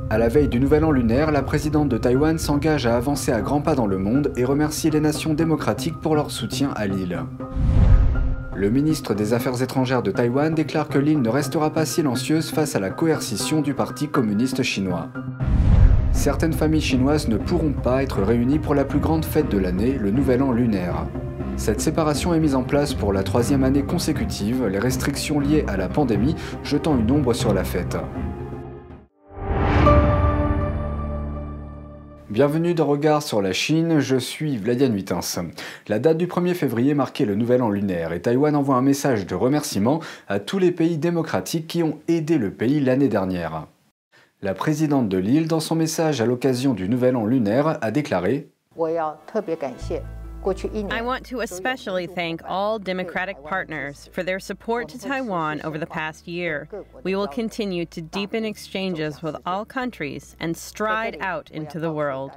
À la veille du Nouvel An lunaire, la présidente de Taïwan s'engage à avancer à grands pas dans le monde et remercie les nations démocratiques pour leur soutien à l'île. Le ministre des Affaires étrangères de Taïwan déclare que l'île ne restera pas silencieuse face à la coercition du Parti communiste chinois. Certaines familles chinoises ne pourront pas être réunies pour la plus grande fête de l'année, le Nouvel An lunaire. Cette séparation est mise en place pour la 3e année consécutive, les restrictions liées à la pandémie jetant une ombre sur la fête. Bienvenue dans Regard sur la Chine, je suis Vladian Huitens. La date du 1er février marquait le Nouvel An lunaire et Taïwan envoie un message de remerciement à tous les pays démocratiques qui ont aidé le pays l'année dernière. La présidente de l'île, dans son message à l'occasion du Nouvel An lunaire, a déclaré « I want to especially thank all democratic partners for their support to Taiwan over the past year. We will continue to deepen exchanges with all countries and stride out into the world. »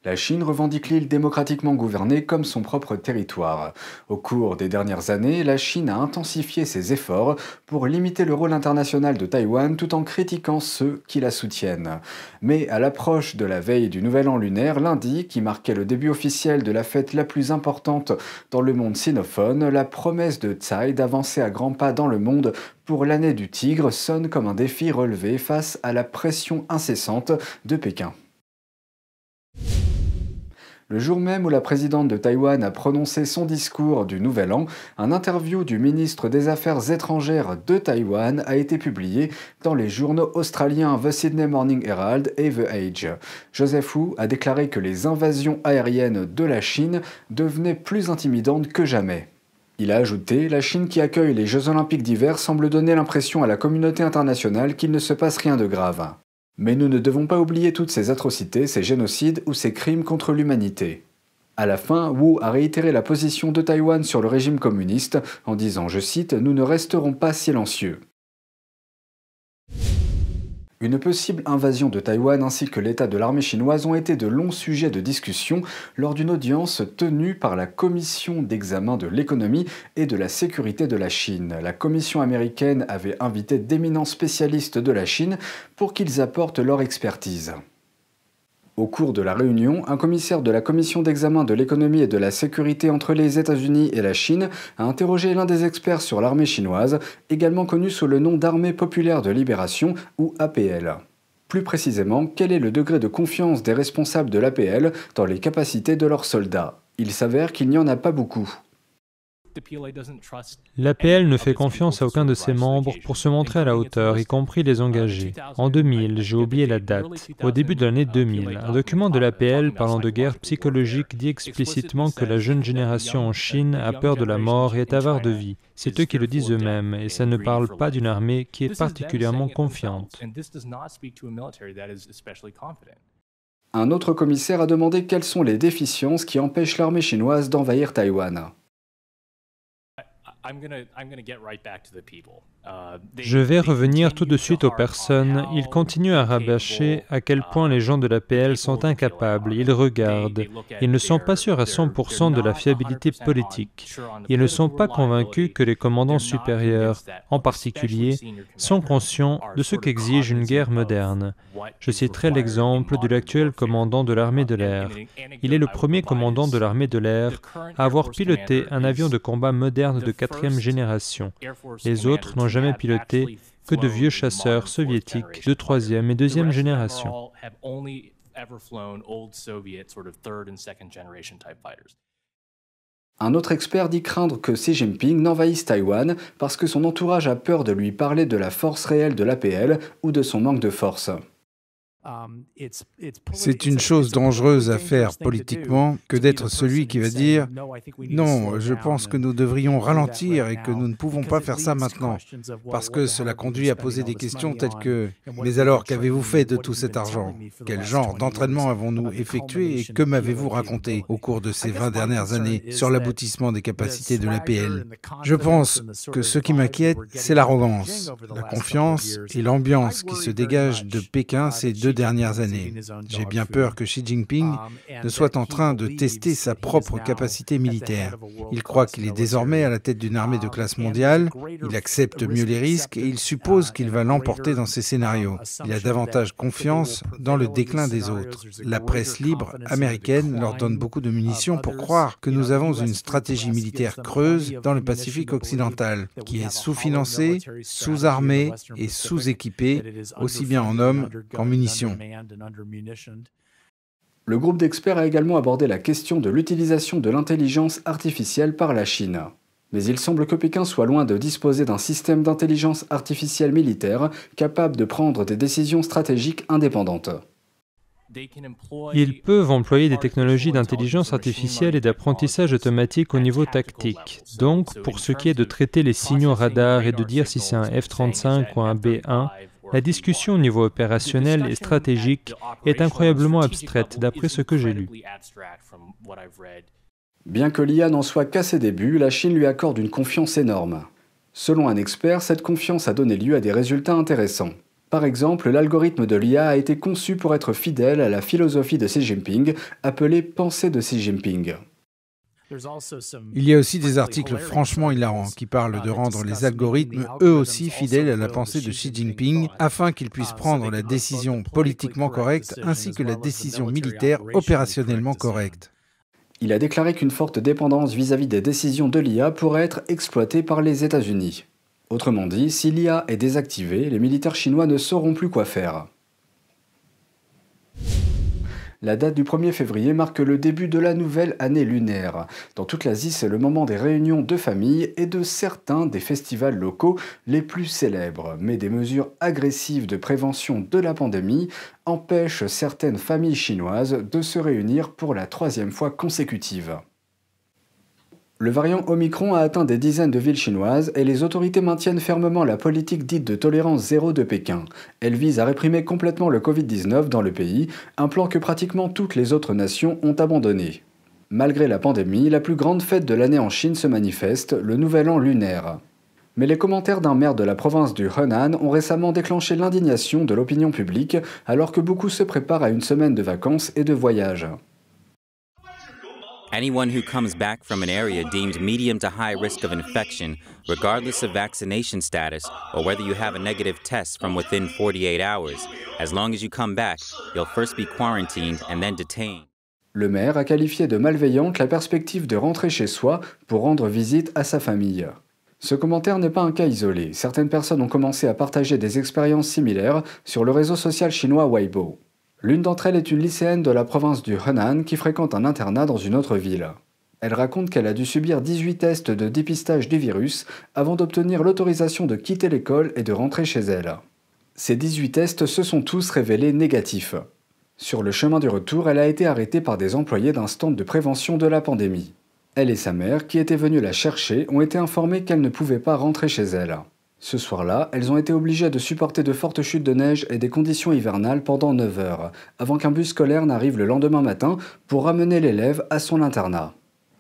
La Chine revendique l'île démocratiquement gouvernée comme son propre territoire. Au cours des dernières années, la Chine a intensifié ses efforts pour limiter le rôle international de Taïwan tout en critiquant ceux qui la soutiennent. Mais à l'approche de la veille du Nouvel An lunaire, lundi, qui marquait le début officiel de la fête la plus importante dans le monde sinophone, la promesse de Tsai d'avancer à grands pas dans le monde pour l'année du tigre sonne comme un défi relevé face à la pression incessante de Pékin. Le jour même où la présidente de Taïwan a prononcé son discours du Nouvel An, un interview du ministre des Affaires étrangères de Taïwan a été publié dans les journaux australiens The Sydney Morning Herald et The Age. Joseph Wu a déclaré que les invasions aériennes de la Chine devenaient plus intimidantes que jamais. Il a ajouté « La Chine qui accueille les Jeux Olympiques d'hiver semble donner l'impression à la communauté internationale qu'il ne se passe rien de grave. » Mais nous ne devons pas oublier toutes ces atrocités, ces génocides ou ces crimes contre l'humanité. À la fin, Wu a réitéré la position de Taïwan sur le régime communiste en disant, je cite, « Nous ne resterons pas silencieux ». Une possible invasion de Taïwan ainsi que l'état de l'armée chinoise ont été de longs sujets de discussion lors d'une audience tenue par la Commission d'examen de l'économie et de la sécurité de la Chine. La Commission américaine avait invité d'éminents spécialistes de la Chine pour qu'ils apportent leur expertise. Au cours de la réunion, un commissaire de la Commission d'examen de l'économie et de la sécurité entre les États-Unis et la Chine a interrogé l'un des experts sur l'armée chinoise, également connu sous le nom d'Armée populaire de libération ou APL. Plus précisément, quel est le degré de confiance des responsables de l'APL dans les capacités de leurs soldats? Il s'avère qu'il n'y en a pas beaucoup. L'APL ne fait confiance à aucun de ses membres pour se montrer à la hauteur, y compris les engagés. En 2000, j'ai oublié la date, au début de l'année 2000, un document de l'APL parlant de guerre psychologique dit explicitement que la jeune génération en Chine a peur de la mort et est avare de vie. C'est eux qui le disent eux-mêmes, et ça ne parle pas d'une armée qui est particulièrement confiante. Un autre commissaire a demandé quelles sont les déficiences qui empêchent l'armée chinoise d'envahir Taïwan. Je vais revenir tout de suite aux personnes. Ils continuent à rabâcher à quel point les gens de l'APL sont incapables. Ils regardent. Ils ne sont pas sûrs à 100% de la fiabilité politique. Ils ne sont pas convaincus que les commandants supérieurs, en particulier, sont conscients de ce qu'exige une guerre moderne. Je citerai l'exemple de l'actuel commandant de l'armée de l'air. Il est le premier commandant de l'armée de l'air à avoir piloté un avion de combat moderne de 4e génération. Les autres n'ont jamais piloté que de vieux chasseurs soviétiques de 3e et 2e génération. Un autre expert dit craindre que Xi Jinping n'envahisse Taïwan parce que son entourage a peur de lui parler de la force réelle de l'APL ou de son manque de force. C'est une chose dangereuse à faire politiquement que d'être celui qui va dire « Non, je pense que nous devrions ralentir et que nous ne pouvons pas faire ça maintenant » parce que cela conduit à poser des questions telles que « Mais alors, qu'avez-vous fait de tout cet argent? Quel genre d'entraînement avons-nous effectué et que m'avez-vous raconté au cours de ces 20 dernières années sur l'aboutissement des capacités de l'APL ?» Je pense que ce qui m'inquiète, c'est l'arrogance, la confiance et l'ambiance qui se dégagent de Pékin ces 2 2 dernières années. J'ai bien peur que Xi Jinping ne soit en train de tester sa propre capacité militaire. Il croit qu'il est désormais à la tête d'une armée de classe mondiale, il accepte mieux les risques et il suppose qu'il va l'emporter dans ses scénarios. Il a davantage confiance dans le déclin des autres. La presse libre américaine leur donne beaucoup de munitions pour croire que nous avons une stratégie militaire creuse dans le Pacifique occidental, qui est sous-financée, sous-armée et sous-équipée, aussi bien en hommes qu'en munitions. Le groupe d'experts a également abordé la question de l'utilisation de l'intelligence artificielle par la Chine. Mais il semble que Pékin soit loin de disposer d'un système d'intelligence artificielle militaire capable de prendre des décisions stratégiques indépendantes. Ils peuvent employer des technologies d'intelligence artificielle et d'apprentissage automatique au niveau tactique. Donc, pour ce qui est de traiter les signaux radars et de dire si c'est un F-35 ou un B-1, la discussion au niveau opérationnel et stratégique est incroyablement abstraite, d'après ce que j'ai lu. Bien que l'IA n'en soit qu'à ses débuts, la Chine lui accorde une confiance énorme. Selon un expert, cette confiance a donné lieu à des résultats intéressants. Par exemple, l'algorithme de l'IA a été conçu pour être fidèle à la philosophie de Xi Jinping, appelée pensée de Xi Jinping. Il y a aussi des articles franchement hilarants qui parlent de rendre les algorithmes eux aussi fidèles à la pensée de Xi Jinping afin qu'ils puissent prendre la décision politiquement correcte ainsi que la décision militaire opérationnellement correcte. Il a déclaré qu'une forte dépendance vis-à-vis des décisions de l'IA pourrait être exploitée par les États-Unis. Autrement dit, si l'IA est désactivée, les militaires chinois ne sauront plus quoi faire. La date du 1er février marque le début de la nouvelle année lunaire. Dans toute l'Asie, c'est le moment des réunions de famille et de certains des festivals locaux les plus célèbres. Mais des mesures agressives de prévention de la pandémie empêchent certaines familles chinoises de se réunir pour la 3e fois consécutive. Le variant Omicron a atteint des dizaines de villes chinoises et les autorités maintiennent fermement la politique dite de tolérance zéro de Pékin. Elle vise à réprimer complètement le Covid-19 dans le pays, un plan que pratiquement toutes les autres nations ont abandonné. Malgré la pandémie, la plus grande fête de l'année en Chine se manifeste, le Nouvel An lunaire. Mais les commentaires d'un maire de la province du Henan ont récemment déclenché l'indignation de l'opinion publique alors que beaucoup se préparent à une semaine de vacances et de voyage. Anyone who comes back from an area deemed medium to high risk of infection, regardless of vaccination status or whether you have a negative test from within 48 hours, as long as you come back, you'll first be quarantined and then detained. Le maire a qualifié de malveillante la perspective de rentrer chez soi pour rendre visite à sa famille. Ce commentaire n'est pas un cas isolé. Certaines personnes ont commencé à partager des expériences similaires sur le réseau social chinois Weibo. L'une d'entre elles est une lycéenne de la province du Henan qui fréquente un internat dans une autre ville. Elle raconte qu'elle a dû subir 18 tests de dépistage du virus avant d'obtenir l'autorisation de quitter l'école et de rentrer chez elle. Ces 18 tests se sont tous révélés négatifs. Sur le chemin du retour, elle a été arrêtée par des employés d'un stand de prévention de la pandémie. Elle et sa mère, qui étaient venues la chercher, ont été informées qu'elle ne pouvait pas rentrer chez elle. Ce soir-là, elles ont été obligées de supporter de fortes chutes de neige et des conditions hivernales pendant 9 heures, avant qu'un bus scolaire n'arrive le lendemain matin pour ramener l'élève à son internat.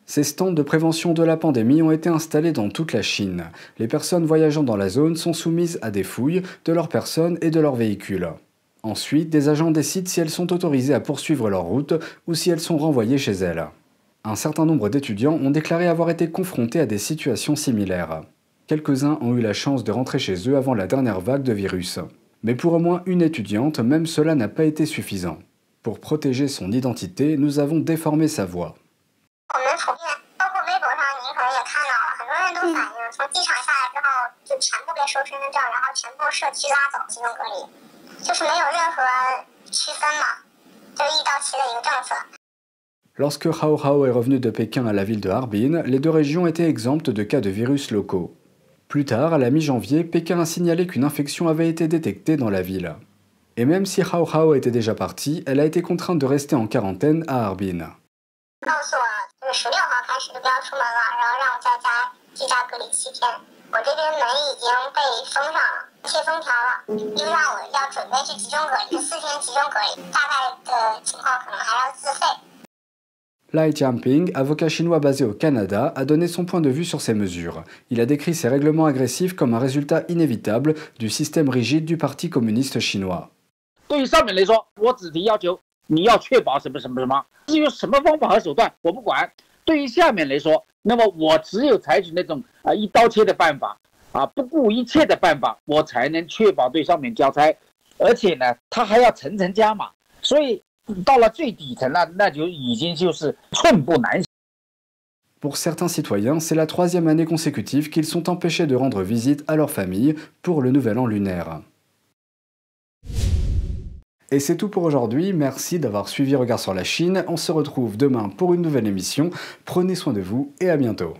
Ces stands de prévention de la pandémie ont été installés dans toute la Chine. Les personnes voyageant dans la zone sont soumises à des fouilles de leurs personnes et de leurs véhicules. Ensuite, des agents décident si elles sont autorisées à poursuivre leur route ou si elles sont renvoyées chez elles. Un certain nombre d'étudiants ont déclaré avoir été confrontés à des situations similaires. Quelques-uns ont eu la chance de rentrer chez eux avant la dernière vague de virus. Mais pour au moins une étudiante, même cela n'a pas été suffisant. Pour protéger son identité, nous avons déformé sa voix. Lorsque Hao Hao est revenu de Pékin à la ville de Harbin, les deux régions étaient exemptes de cas de virus locaux. Plus tard, à la mi-janvier, Pékin a signalé qu'une infection avait été détectée dans la ville. Et même si Hao Hao était déjà partie, elle a été contrainte de rester en quarantaine à Harbin. Lai Jianping, avocat chinois basé au Canada, a donné son point de vue sur ces mesures. Il a décrit ces règlements agressifs comme un résultat inévitable du système rigide du Parti communiste chinois. 对于上面来说，我只提要求你要确保什么什么什么，至于什么方法和手段我不管。对于下面来说，那么我只有采取那种一刀切的办法不顾一切的办法，我才能确保对上面交差。而且呢，他还要层层加码，所以到了最底层了，那就已经就是寸步难行。Pour certains citoyens, c'est la 3e année consécutive qu'ils sont empêchés de rendre visite à leur famille pour le nouvel an lunaire. Et c'est tout pour aujourd'hui, merci d'avoir suivi Regard sur la Chine, on se retrouve demain pour une nouvelle émission, prenez soin de vous et à bientôt.